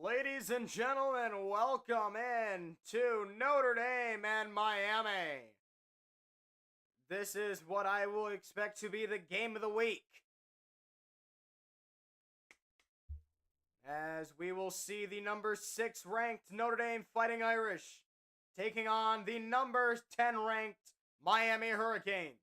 Ladies and gentlemen, welcome in to Notre Dame and Miami. This is what I will expect to be the game of the week, as we will see the number 6 ranked Notre Dame Fighting Irish taking on the number 10 ranked Miami Hurricanes.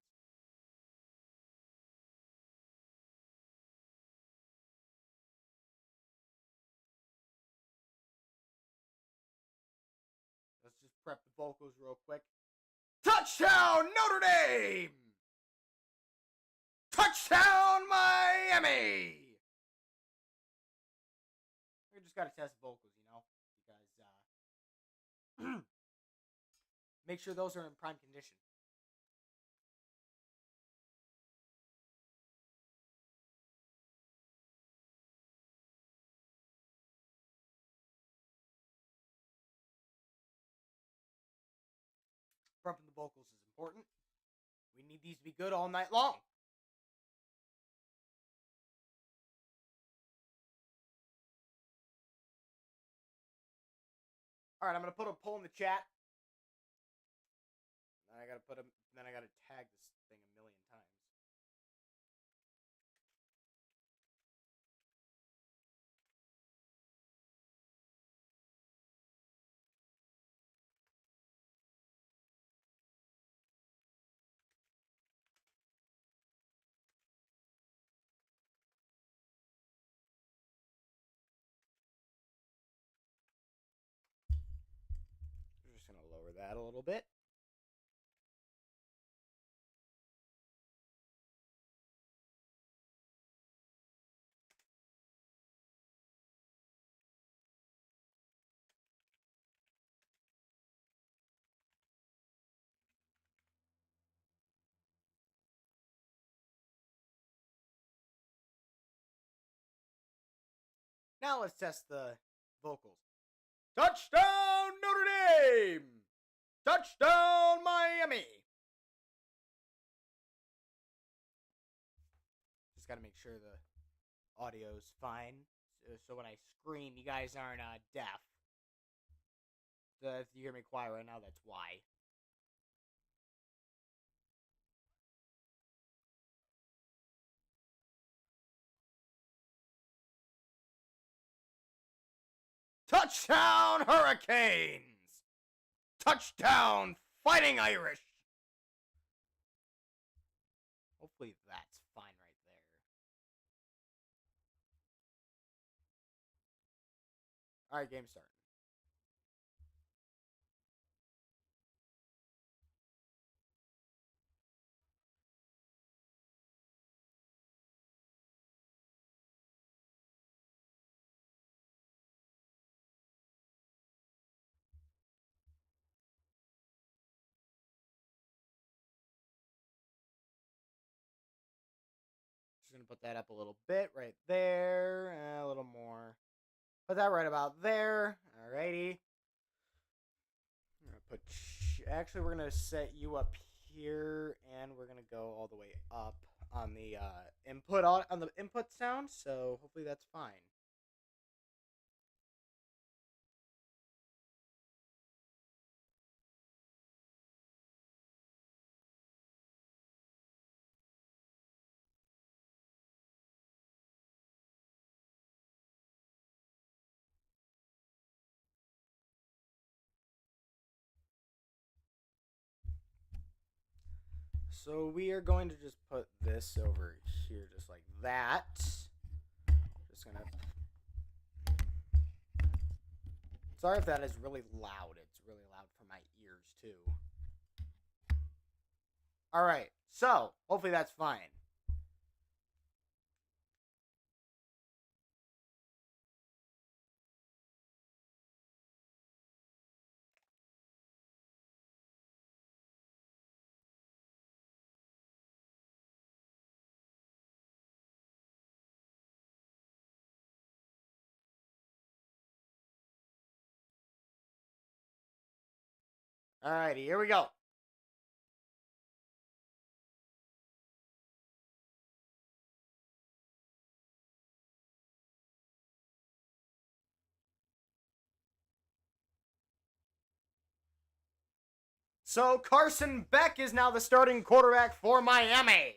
Let's just prep the vocals real quick. Touchdown, Notre Dame! Touchdown, Miami! We just gotta test vocals, because make sure those are in prime condition. Prepping the vocals is important. We need these to be good all night long. All right, I'm gonna put a poll in the chat. Then I gotta tag this thing a million times. We're just gonna lower that a little bit. Now let's test the vocals. Touchdown, Notre Dame! Touchdown, Miami! Just gotta make sure the audio's fine, so when I scream, you guys aren't deaf. So if you hear me quiet right now, that's why. Touchdown, Hurricanes! Touchdown, Fighting Irish! Hopefully that's fine right there. Alright, game starting. Just gonna put that up a little bit right there, a little more. Put that right about there. Alrighty. I'm gonna put. Actually, we're gonna set you up here, and we're gonna go all the way up on the input sound. So hopefully that's fine. So we are going to just put this over here just like that. Just gonna... Sorry if that is really loud. It's really loud for my ears too. Alright, so hopefully that's fine. Alrighty, here we go. So Carson Beck is now the starting quarterback for Miami.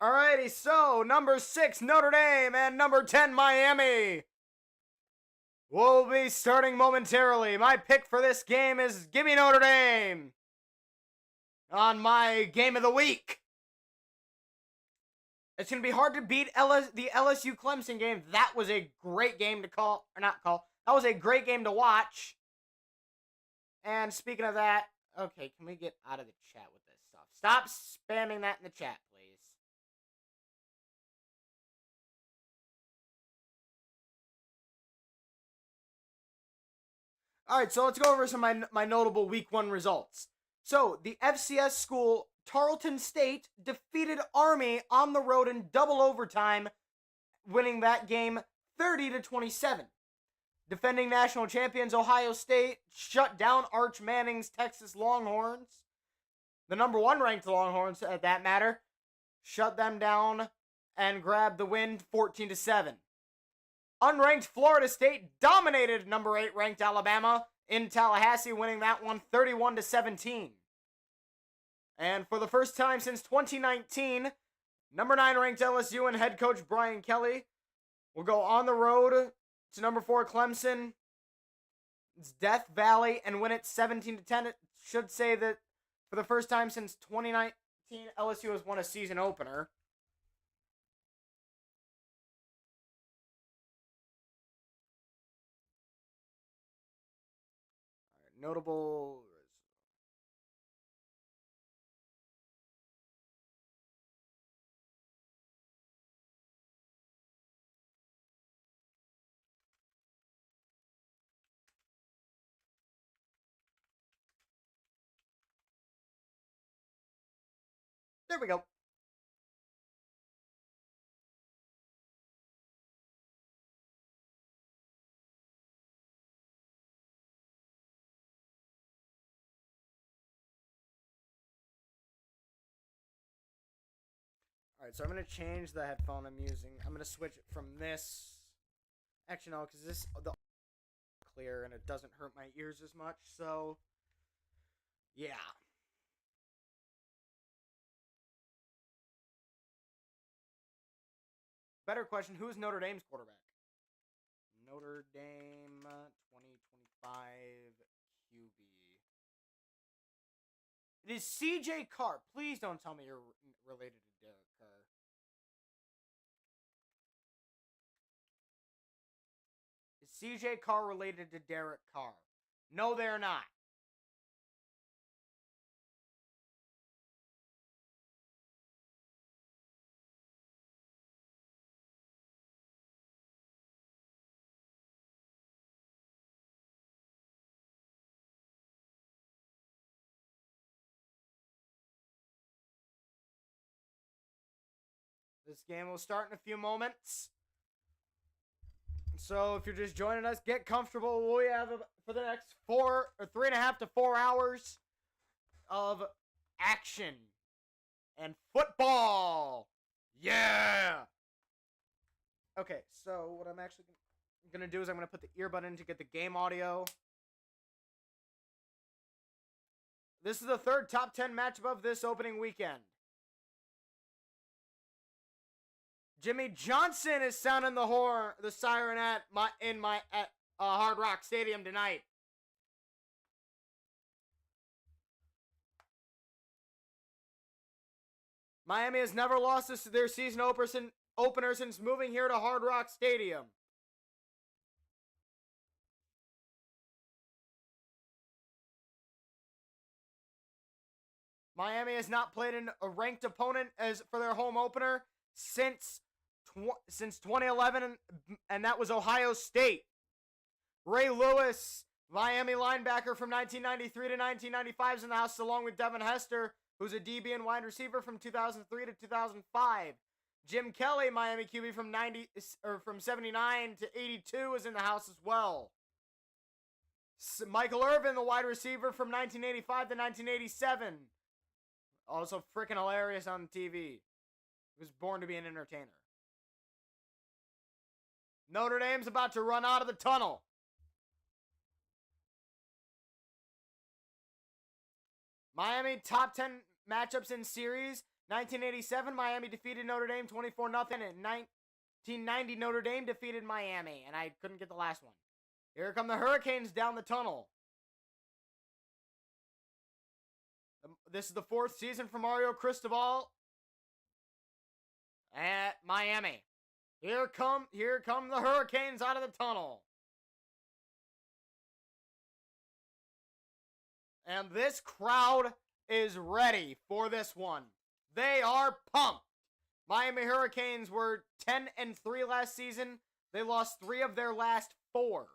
Alrighty, so number 6, Notre Dame, and number 10, Miami will be starting momentarily. My pick for this game is give me Notre Dame on my game of the week. It's going to be hard to beat the LSU Clemson game. That was a great game to call, or not call. That was a great game to watch. And speaking of that, okay, can we get out of the chat with this stuff? Stop spamming that in the chat, please. All right, so let's go over some of my notable Week 1 results. So, the FCS school, Tarleton State, defeated Army on the road in double overtime, winning that game 30-27. Defending national champions Ohio State shut down Arch Manning's Texas Longhorns. The number 1 ranked Longhorns, at that matter, shut them down and grabbed the win 14-7. Unranked Florida State dominated number 8 ranked Alabama in Tallahassee, winning that one 31-17. And for the first time since 2019, number 9 ranked LSU and head coach Brian Kelly will go on the road to number 4 Clemson, it's Death Valley, and win it 17-10. It should say that for the first time since 2019, LSU has won a season opener. Notable. There we go. Alright, so I'm going to change the headphone I'm using. I'm going to switch it from this. Actually, no, because this the clear and it doesn't hurt my ears as much. So, yeah. Better question, who is Notre Dame's quarterback? Notre Dame 2025 QB. It is CJ Carr. Please don't tell me you're related to Derek Carr. Is CJ Carr related to Derek Carr? No, they're not. This game will start in a few moments. So if you're just joining us, get comfortable. We have for the next 3.5 to 4 hours of action and football. Yeah. Okay, so what I'm actually going to do is I'm going to put the earbud in to get the game audio. This is the third top 10 matchup of this opening weekend. Jimmy Johnson is sounding the horn, the siren at Hard Rock Stadium tonight. Miami has never lost their season opener since moving here to Hard Rock Stadium. Miami has not played a ranked opponent as for their home opener since 2011, and that was Ohio State. Ray Lewis Miami linebacker from 1993 to 1995 is in the house, along with Devin Hester, who's a DB and wide receiver from 2003 to 2005. Jim Kelly, Miami QB from 79 to 82, is in the house as well. Michael Irvin, the wide receiver from 1985 to 1987. Also freaking hilarious on TV. He was born to be an entertainer. Notre Dame's about to run out of the tunnel. Miami top 10 matchups in series. 1987, Miami defeated Notre Dame 24-0. In 1990, Notre Dame defeated Miami, and I couldn't get the last one. Here come the Hurricanes down the tunnel. This is the 4th season for Mario Cristobal at Miami. Here come the Hurricanes out of the tunnel. And this crowd is ready for this one. They are pumped. Miami Hurricanes were 10-3 last season. They lost 3 of their last 4.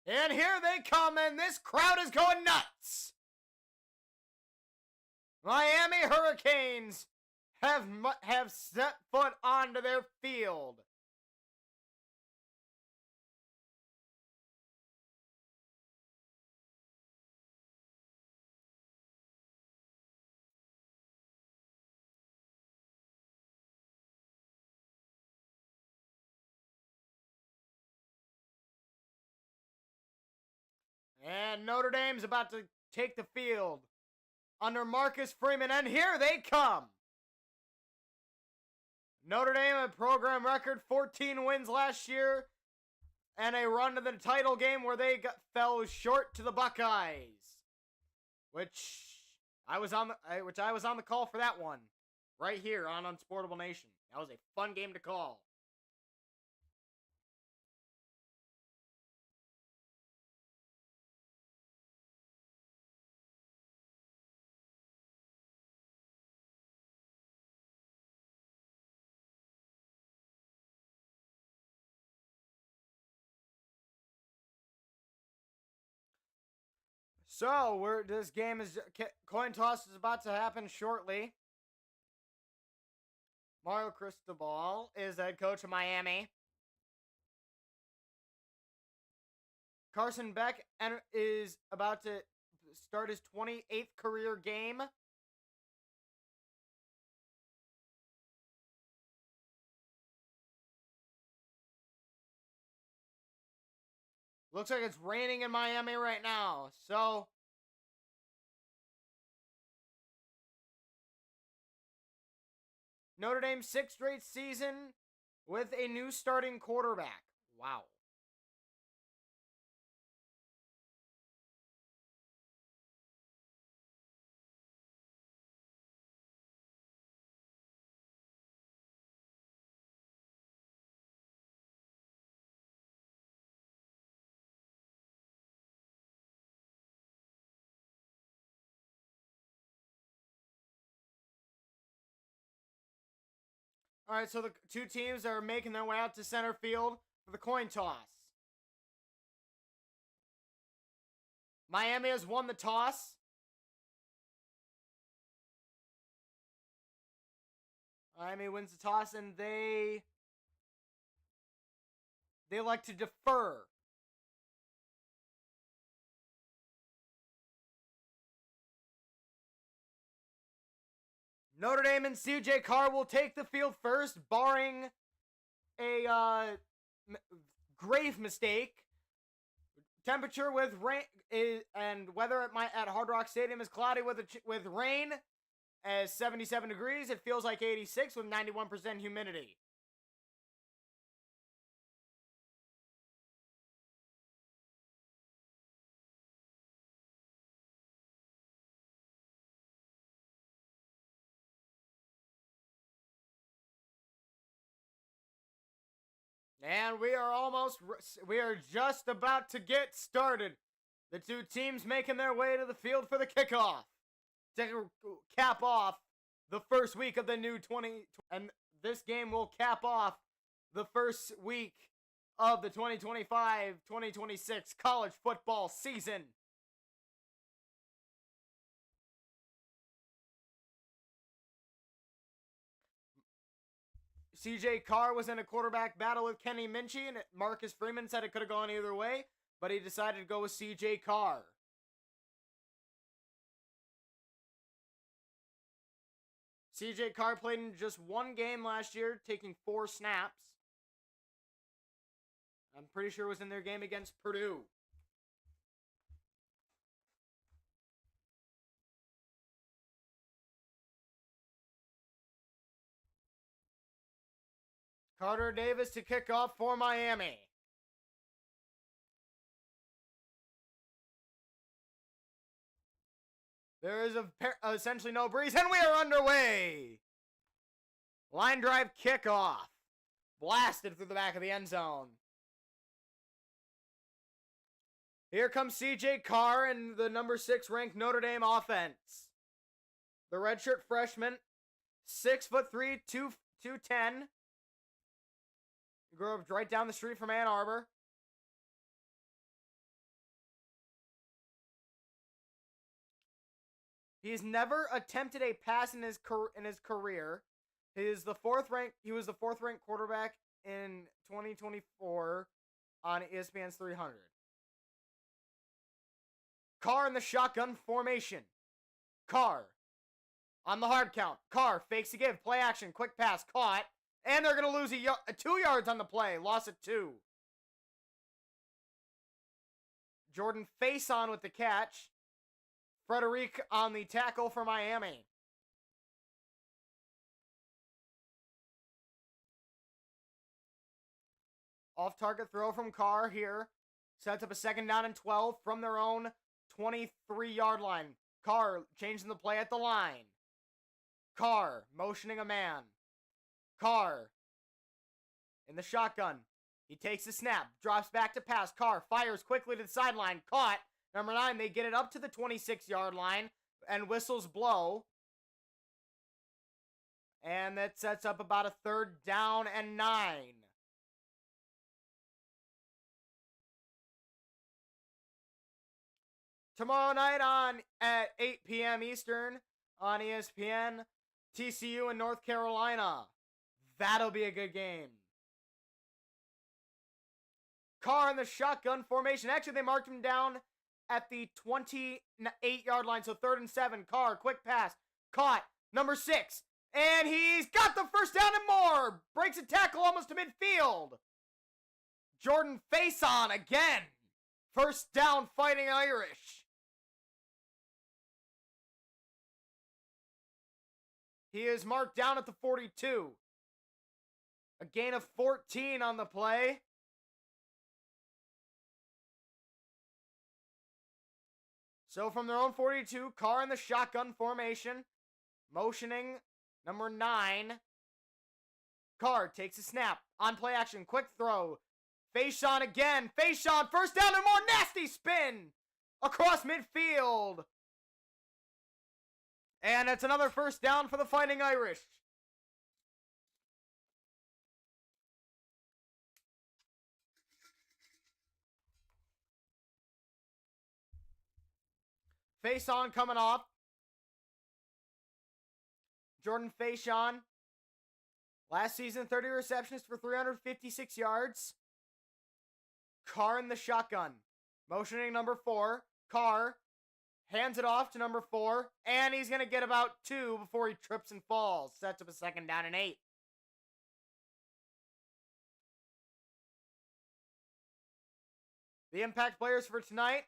And here they come, and this crowd is going nuts. Miami Hurricanes have set foot onto their field. And Notre Dame's about to take the field under Marcus Freeman, and here they come. Notre Dame, a program record 14 wins last year, and a run to the title game where they fell short to the Buckeyes, which I was on the call for that one, right here on Unsportable Nation. That was a fun game to call. So this game is coin toss is about to happen shortly. Mario Cristobal is head coach of Miami. Carson Beck is about to start his 28th career game. Looks like it's raining in Miami right now. So Notre Dame's 6th straight season with a new starting quarterback. Wow. All right, so the 2 teams are making their way out to center field for the coin toss. Miami has won the toss. Miami wins the toss, and they like to defer. Notre Dame and CJ Carr will take the field first, barring a grave mistake. Temperature with rain and weather at Hard Rock Stadium is cloudy with rain as 77 degrees. It feels like 86 with 91% humidity. And we are just about to get started. The two teams making their way to the field for the kickoff to cap off the first week of the new 20, and this game will cap off the first week of the 2025-2026 college football season. CJ Carr was in a quarterback battle with Kenny Minchie, and Marcus Freeman said it could have gone either way, but he decided to go with CJ Carr. CJ Carr played in just one game last year, taking 4 snaps. I'm pretty sure it was in their game against Purdue. Carter Davis to kick off for Miami. There is essentially no breeze, and we are underway. Line drive kickoff. Blasted through the back of the end zone. Here comes CJ Carr and the number 6 ranked Notre Dame offense. The redshirt freshman, 6'3", 210. Grew up right down the street from Ann Arbor. He's never attempted a pass in his career. He was the 4th ranked quarterback in 2024 on ESPN's 300. Carr in the shotgun formation. Carr on the hard count. Carr fakes a give, play action, quick pass, caught, and they're going to lose 2 yards on the play. Loss at 2. Jordan Faison with the catch. Frederic on the tackle for Miami. Off-target throw from Carr here. Sets up a 2nd down and 12 from their own 23-yard line. Carr changing the play at the line. Carr motioning a man. Carr in the shotgun. He takes the snap, drops back to pass. Carr fires quickly to the sideline. Caught. Number 9, they get it up to the 26-yard line, and whistles blow. And that sets up about a 3rd down and 9. Tomorrow night at 8 p.m. Eastern on ESPN, TCU and North Carolina. That'll be a good game. Carr in the shotgun formation. Actually, they marked him down at the 28-yard line, so 3rd and 7. Carr, quick pass, caught, number 6, and he's got the 1st down and more. Breaks a tackle almost to midfield. Jordan Faison again. 1st down, Fighting Irish. He is marked down at the 42. A gain of 14 on the play. So from their own 42, Carr in the shotgun formation, motioning number 9. Carr takes a snap, on play action, quick throw. Faison again, Faison, 1st down and more, nasty spin across midfield. And it's another 1st down for the Fighting Irish. Faison coming off. Jordan Faison. Last season, 30 receptions for 356 yards. Carr in the shotgun. Motioning number 4. Carr hands it off to number 4. And he's going to get about 2 before he trips and falls. Sets up a 2nd down and 8. The impact players for tonight.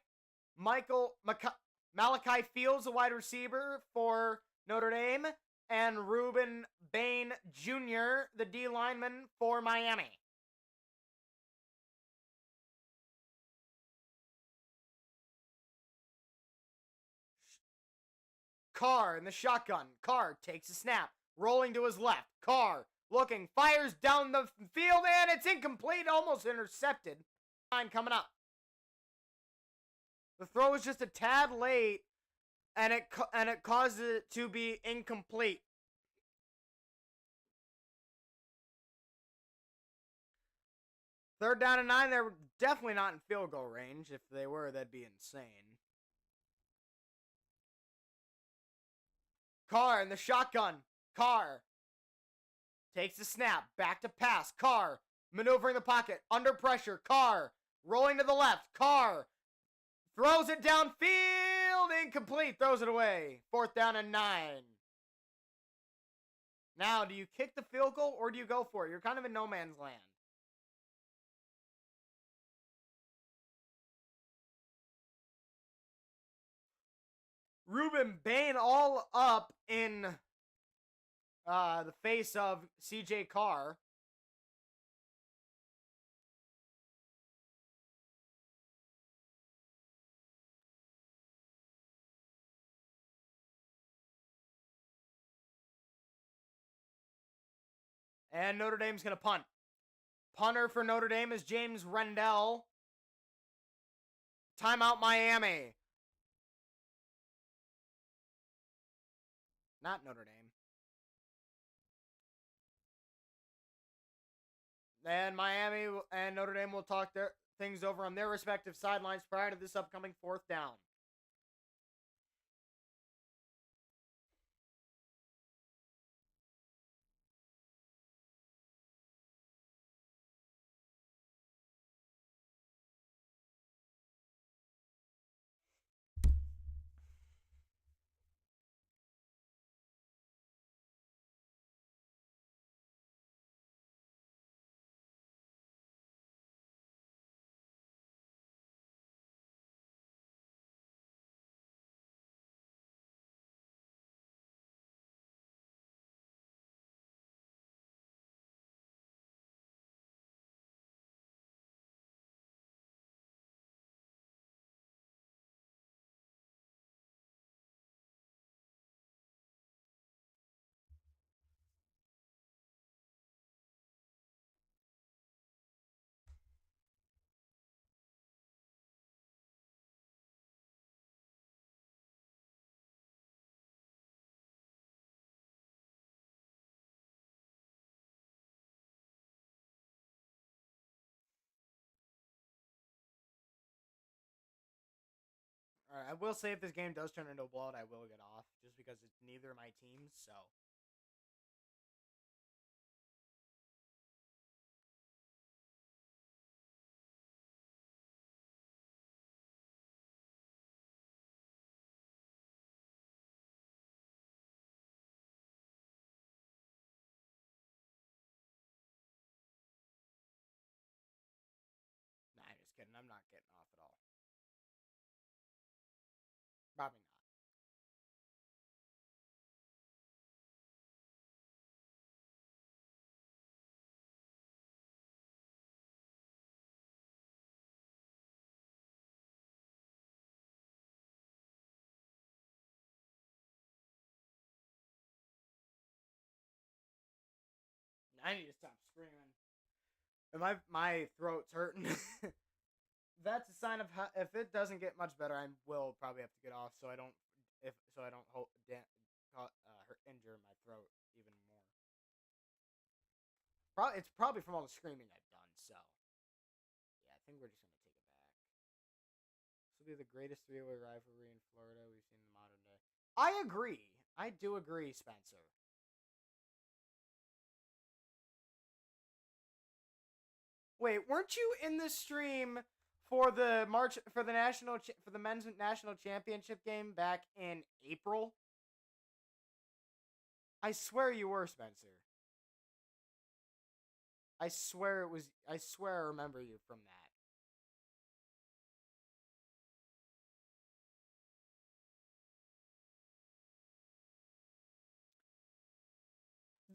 Malachi Fields, a wide receiver for Notre Dame, and Ruben Bain Jr., the D lineman for Miami. Carr in the shotgun. Carr takes a snap, rolling to his left. Carr Looking, fires down the field, and it's incomplete, almost intercepted. Line coming up. The throw was just a tad late, and it caused it to be incomplete. Third down and 9, they're definitely not in field goal range. If they were, that'd be insane. Carr in the shotgun. Carr takes the snap. Back to pass. Carr maneuvering the pocket. Under pressure. Carr rolling to the left. Carr throws it downfield. Incomplete. Throws it away. Fourth down and 9. Now, do you kick the field goal or do you go for it? You're kind of in no man's land. Ruben Bain all up in the face of CJ Carr. And Notre Dame's going to punt. Punter for Notre Dame is James Rendell. Timeout Miami. Not Notre Dame. And Miami and Notre Dame will talk their things over on their respective sidelines prior to this upcoming fourth down. All right, I will say if this game does turn into a blowout, I will get off just because it's neither of my teams, so. Nah, I'm just kidding. I'm not getting off at all. Probably not. I need to stop screaming. And my throat's hurting. That's a sign of how, if it doesn't get much better, I will probably have to get off so I don't injure my throat even more. It's probably from all the screaming I've done. So yeah, I think we're just gonna take it back. This will be the greatest three-way rivalry in Florida we've seen in the modern day. I agree. I do agree, Spencer. Wait, weren't you in the stream for the men's national championship game back in April? I swear you were, Spencer. I swear I remember you from that.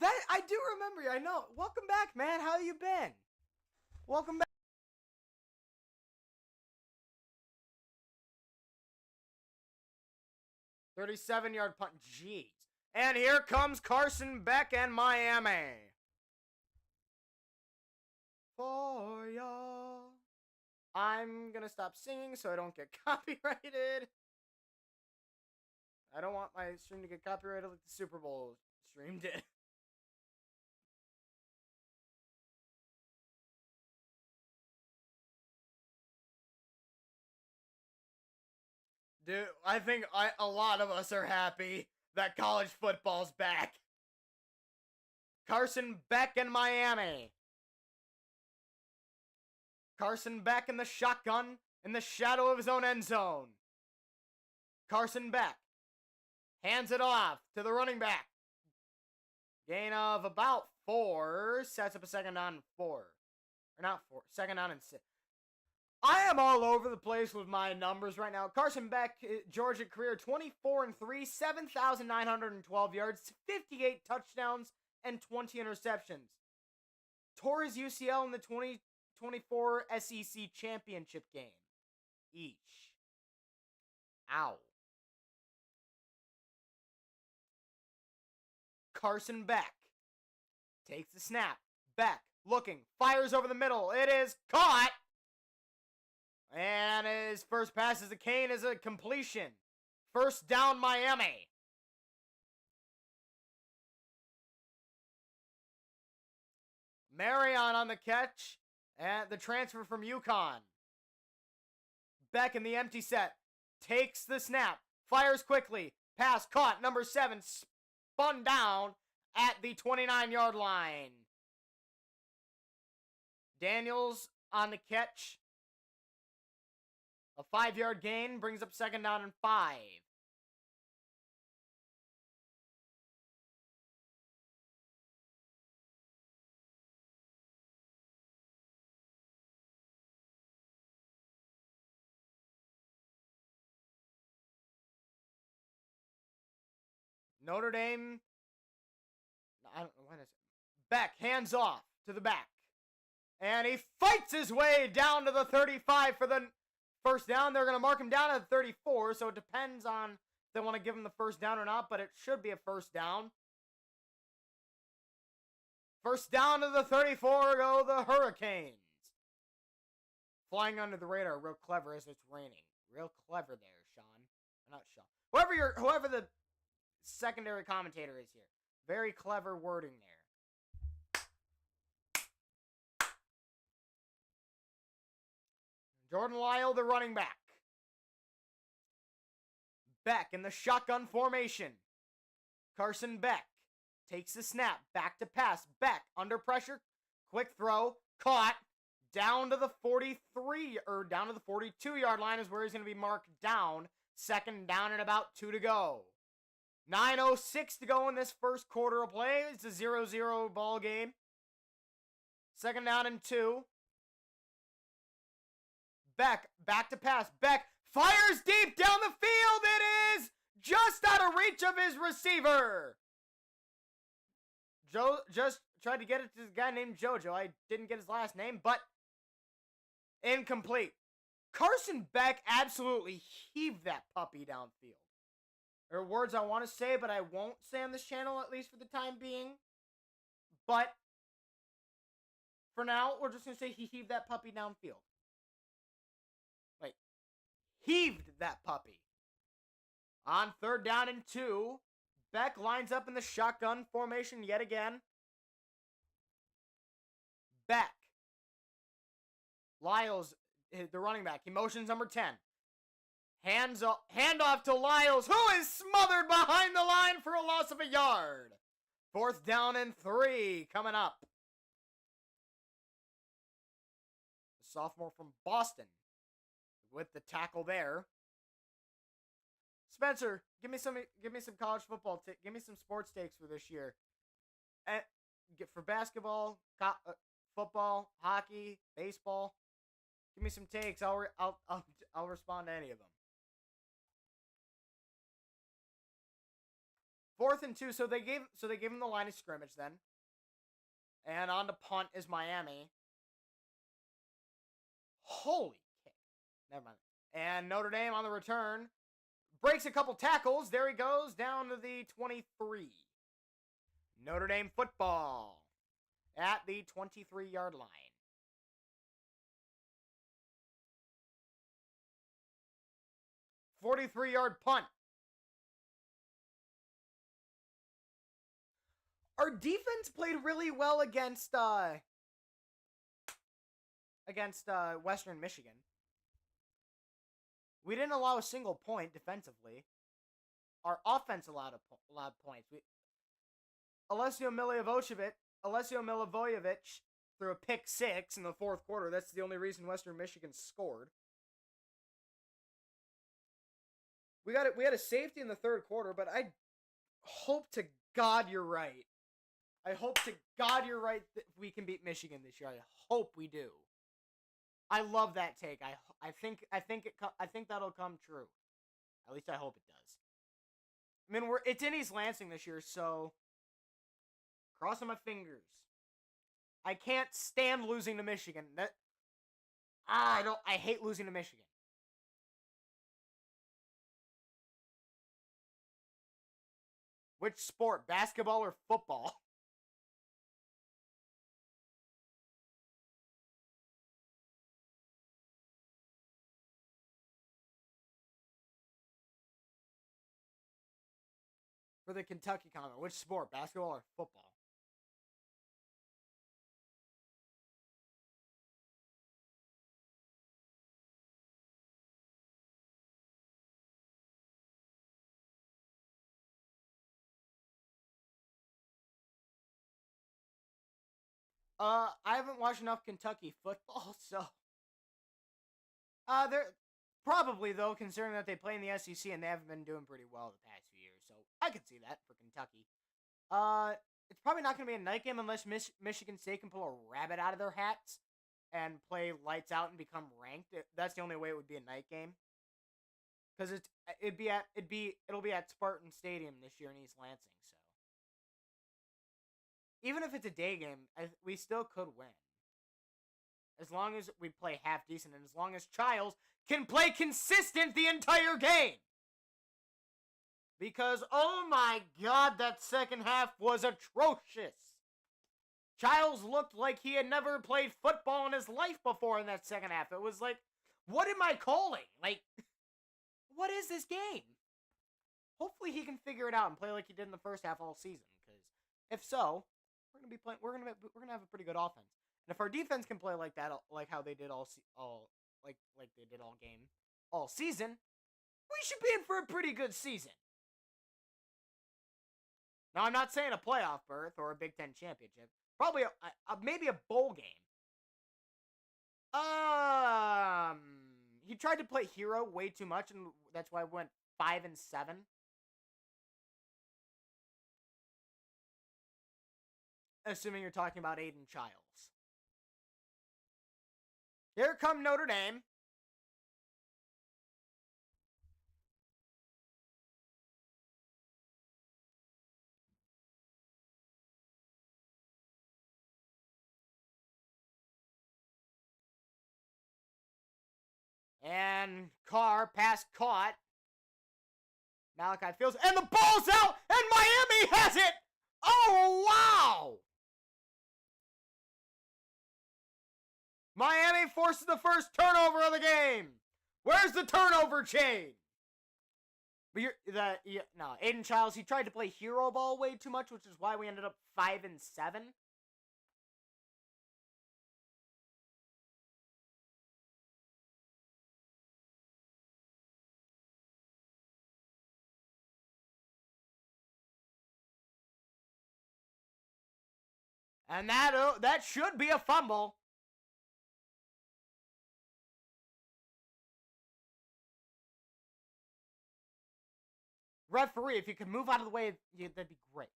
That I do remember you. I know. Welcome back, man. How you been? Welcome back. 37-yard punt. Jeez. And here comes Carson Beck and Miami. I'm going to stop singing so I don't get copyrighted. I don't want my stream to get copyrighted like the Super Bowl stream did. Dude, I think a lot of us are happy that college football's back. Carson Beck in Miami. Carson Beck in the shotgun in the shadow of his own end zone. Carson Beck hands it off to the running back. Gain of about 4. Sets up a second down and 4. Or not 4. Second down and 6. I am all over the place with my numbers right now. Carson Beck, Georgia career 24-3, 7,912 yards, 58 touchdowns, and 20 interceptions. Tore his UCL in the 2024 SEC championship game. Each. Ow. Carson Beck takes the snap. Beck looking, fires over the middle. It is caught. And his first pass is a Kane is a completion. First down, Miami. Marion on the catch. And the transfer from UConn. Beck in the empty set. Takes the snap. Fires quickly. Pass caught. Number 7 spun down at the 29-yard line. Daniels on the catch. A 5-yard gain brings up second down and 5. Notre Dame. I don't know when is it. Beck hands off to the back. And he fights his way down to the 35 for the first down. They're going to mark him down at the 34, so it depends on if they want to give him the first down or not, but it should be a first down. First down to the 34 go the Hurricanes. Flying under the radar real clever as it's raining. Real clever there, Sean. Not Sean. Whoever the secondary commentator is here. Very clever wording there. Jordan Lyle, the running back. Beck in the shotgun formation. Carson Beck takes the snap. Back to pass. Beck under pressure. Quick throw. Caught. Down to the 42-yard line is where he's going to be marked down. Second down and about 2 to go. 9:06 to go in this first quarter of play. It's a 0-0 ball game. Second down and 2. Beck, back to pass. Beck fires deep down the field. It is just out of reach of his receiver. Joe just tried to get it to this guy named JoJo. I didn't get his last name, but incomplete. Carson Beck absolutely heaved that puppy downfield. There are words I want to say, but I won't say on this channel, at least for the time being. But for now, we're just going to say he heaved that puppy downfield. Like, heaved that puppy. On third down and 2, Beck lines up in the shotgun formation yet again. Beck. Lyles, the running back. He motions number 10. Hand off to Lyles, who is smothered behind the line for a loss of a yard. Fourth down and 3 coming up. The sophomore from Boston with the tackle there. Spencer, give me some college football. Give me some sports takes for this year. And for basketball, football, hockey, baseball. Give me some takes. I'll respond to any of them. 4th and 2. So they gave him the line of scrimmage then. And on to punt is Miami. Holy kick. Never mind. And Notre Dame on the return. Breaks a couple tackles. There he goes down to the 23. Notre Dame football at the 23-yard line. 43-yard punt. Our defense played really well against Western Michigan. We didn't allow a single point defensively. Our offense allowed points. Alessio Milivojevic threw a pick 6 in the fourth quarter. That's the only reason Western Michigan scored. We had a safety in the third quarter, but I hope to God you're right. I hope to God you're right that we can beat Michigan this year. I hope we do. I love that take. I think that'll come true. At least I hope it does. I mean, it's in East Lansing this year, so crossing my fingers. I can't stand losing to Michigan. I hate losing to Michigan. Which sport, basketball or football? For the Kentucky comment, which sport, basketball or football? I haven't watched enough Kentucky football, so they're probably though, considering that they play in the SEC and they haven't been doing pretty well the past few years, so I could see that for Kentucky. It's probably not going to be a night game unless Michigan State can pull a rabbit out of their hats and play lights out and become ranked. That's the only way it would be a night game. Because it'll be at Spartan Stadium this year in East Lansing. So even if it's a day game, we still could win. As long as we play half decent and as long as Childs can play consistent the entire game. Because, oh my God, that second half was atrocious. Childs looked like he had never played football in his life before in that second half. It was like, what am I calling? Like, what is this game? Hopefully he can figure it out and play like he did in the first half all season. Because if so, we're gonna be playing. We're gonna have a pretty good offense. And if our defense can play like that, like how they did all game, all season, we should be in for a pretty good season. Now, I'm not saying a playoff berth or a Big Ten championship. Probably maybe a bowl game. He tried to play hero way too much, and that's why I went 5-7. Assuming you're talking about Aiden Childs. Here come Notre Dame. And Carr pass caught. Malachi Fields, and the ball's out, and Miami has it! Oh, wow! Miami forces the first turnover of the game. Where's the turnover chain? But Aiden Childs, he tried to play hero ball way too much, which is why we ended up 5-7. And that should be a fumble. Referee, if you could move out of the way, that'd be great.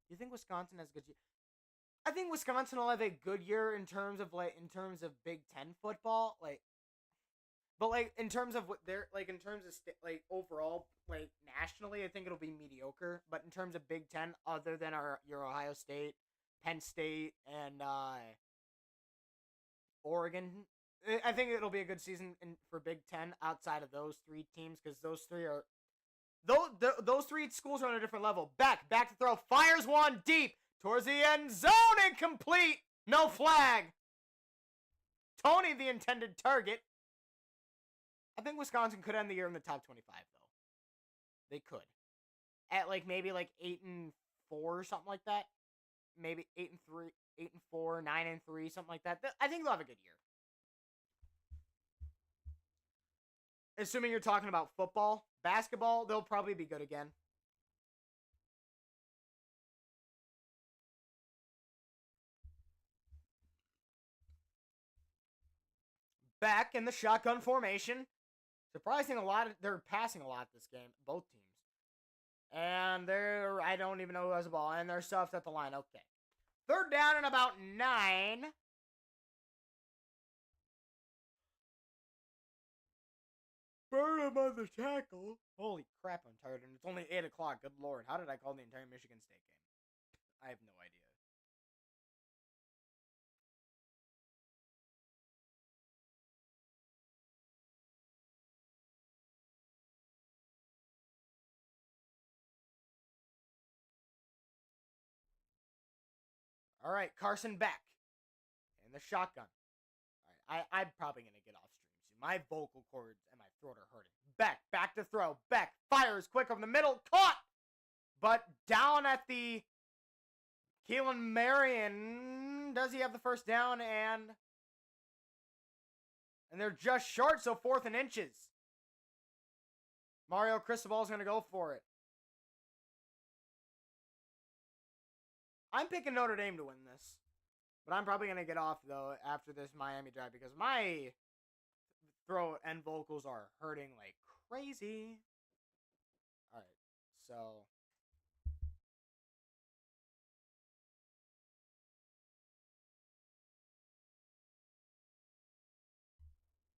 Do you think Wisconsin has a good year? I think Wisconsin will have a good year in terms of Big Ten football, but in terms of what they're in terms of overall nationally, I think it'll be mediocre. But in terms of Big Ten, other than your Ohio State, Penn State, and Oregon, I think it'll be a good season for Big Ten outside of those three teams because those three schools are on a different level. Back to throw, fires one deep towards the end zone, incomplete, no flag. Tony, the intended target. I think Wisconsin could end the year in the top 25, though. They could. At like maybe like 8-4 or something like that. Maybe 8-3, 8-4, 9-3, something like that. I think they'll have a good year. Assuming you're talking about football. Basketball, they'll probably be good again. Back in the shotgun formation. Surprising a lot. They're passing a lot this game, both teams. And I don't even know who has the ball. And they're stuffed at the line. Okay. Third down and about 9. Burn him on the tackle. Holy crap, I'm tired. And it's only 8 o'clock. Good lord. How did I call the entire Michigan State game? I have no idea. All right, Carson back. And the shotgun. All right, I'm probably going to get off stream soon. My vocal cords and my throat are hurting. Back to throw. Back, fires quick over the middle. Caught! But down at the Keelan Marion. Does he have the first down? And they're just short, so 4th and inches. Mario Cristobal's going to go for it. I'm picking Notre Dame to win this. But I'm probably going to get off, though, after this Miami drive. Because my throat and vocals are hurting like crazy. Alright, so...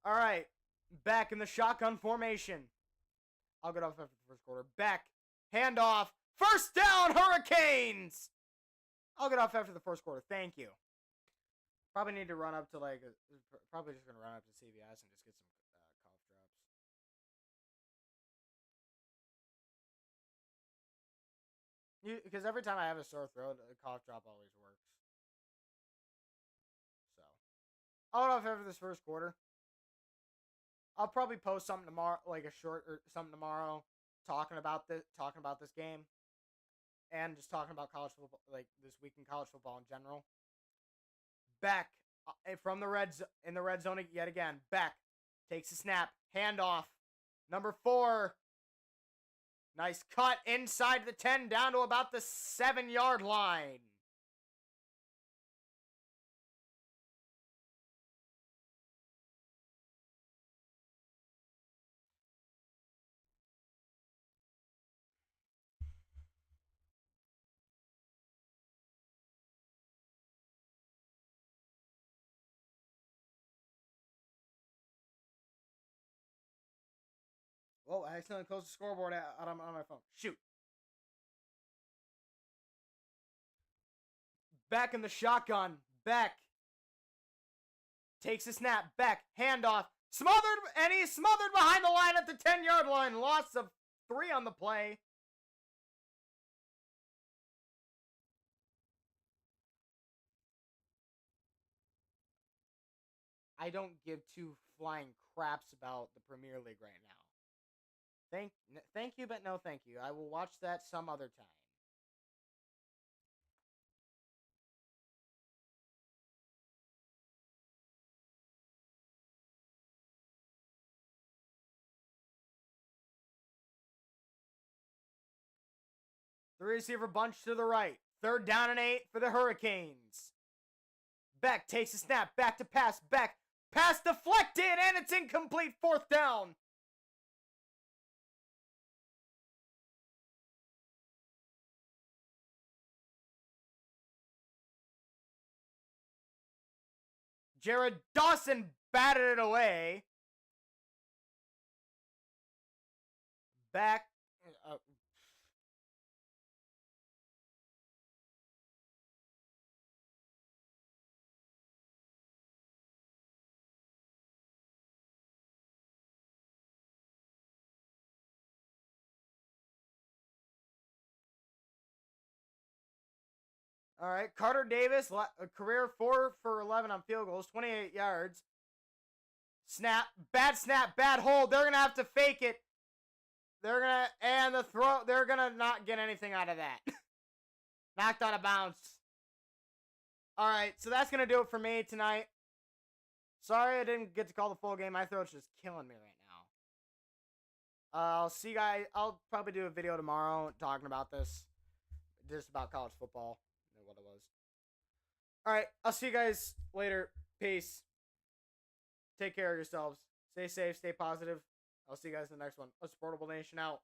Alright, back in the shotgun formation. I'll get off after the first quarter. Back, handoff, first down, Hurricanes! I'll get off after the first quarter. Thank you. Probably need to run up to probably just going to run up to CVS and just get some cough drops. Because every time I have a sore throat, a cough drop always works. So, I'll get off after this first quarter. I'll probably post something tomorrow, like a short or something tomorrow, talking about this game, and just talking about college football, like this week in college football in general. Back from the red zone yet again. Back takes a snap, handoff. Number 4, nice cut inside the 10, down to about the 7-yard line. Oh, I accidentally closed the scoreboard out on my phone. Shoot. Back in the shotgun. Back. Takes a snap. Back. Handoff. Smothered. And he's smothered behind the line at the 10-yard line. Loss of 3 on the play. I don't give 2 flying craps about the Premier League right now. Thank you, but no thank you. I will watch that some other time. The receiver bunch to the right. 3rd down and 8 for the Hurricanes. Beck takes a snap. Back to pass. Beck. Pass deflected, and it's incomplete. 4th down. Jared Dawson batted it away. Back. All right, Carter Davis, a career 4 for 11 on field goals, 28 yards. Snap, bad hold. They're going to have to fake it. They're gonna, and the throw, they're gonna not get anything out of that. Knocked out of bounds. All right, so that's gonna do it for me tonight. Sorry I didn't get to call the full game. My throat's just killing me right now. I'll see you guys. I'll probably do a video tomorrow talking about this, just about college football and what it was. All right, I'll see you guys later. Peace. Take care of yourselves. Stay safe. Stay positive. I'll see you guys in the next one. A Supportable Nation out.